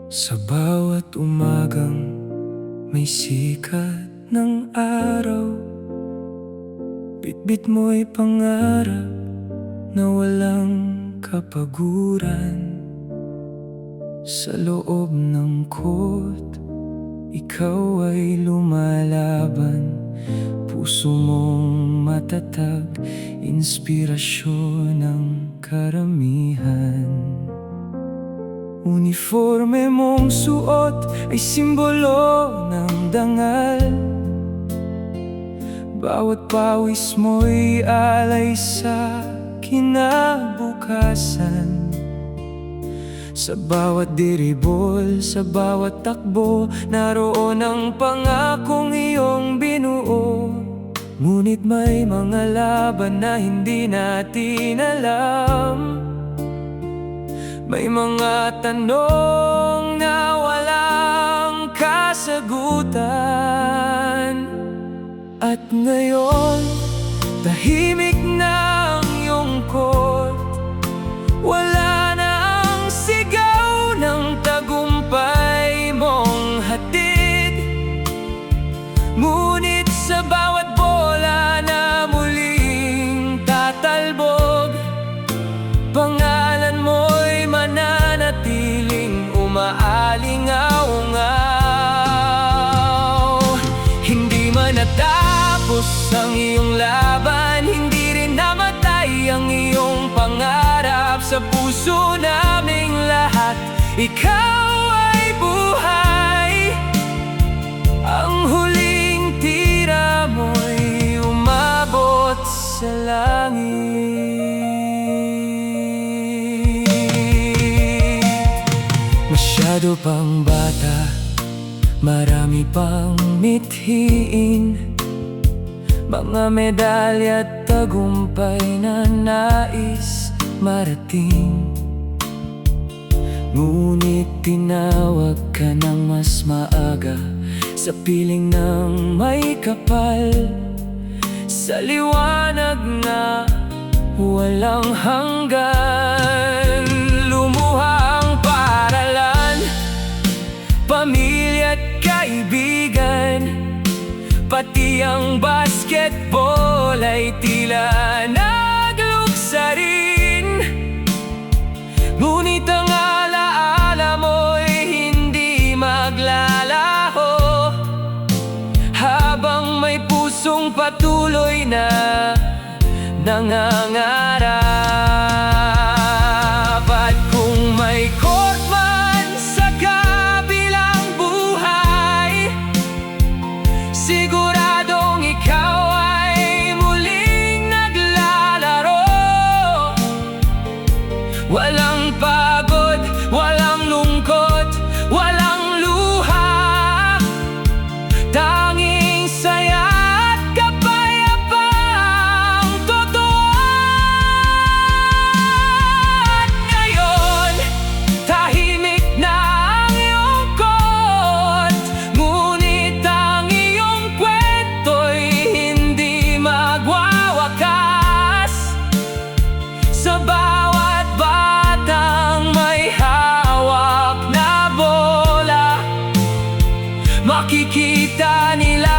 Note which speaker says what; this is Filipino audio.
Speaker 1: Sa bawat umagang may sikat ng araw, bitbit mo'y pangarap na walang kapaguran. Sa loob ng kot, ikaw ay lumalaban. Puso mong matatag, inspirasyon ng karamihan. Uniforme mong suot ay simbolo ng dangal. Bawat pawis mo'y alay sa kinabukasan. Sa bawat diribol, sa bawat takbo, naroon ang pangakong iyong binuo. Ngunit may mga laban na hindi natin alam. May mga tanong na walang kasagutan. At ngayon, tahimik na ang iyong kot. Wala na ang sigaw ng tagumpay mong hatid. Ngunit sa bawat bola na muling tatalbog, pangalan mo'y mananatiling umaalingaw-ngaw. Hindi man natapos ang iyong laban, hindi rin namatay ang iyong pangarap. Sa puso naming lahat, ikaw ay buhay. Ang huling tira mo'y umabot sa langit. Masyado pang bata, marami pang mithiin, mga medalya at tagumpay na nais marating. Ngunit tinawag ka ng mas maaga, sa piling ng may kapal, sa liwanag na walang hanggan. Lumuha ang paaralan, pamilya at kaibigan, pati ang basketball ay tila nagluksa rin. Ngunit ang alaala mo'y hindi maglalaho, habang may pusong patuloy na nangangarap. At kung may court man sa kabilang buhay, siguradong ikaw ay muling naglalaro. Walang pagod, walang lungkot, walang luha, tanging saya at kapayapang totoo. At ngayon, tahimik na ang iyong kot, ngunit ang iyong kwento'y hindi magwawakas. Sa bawat batang may hawak na bola, makikita nila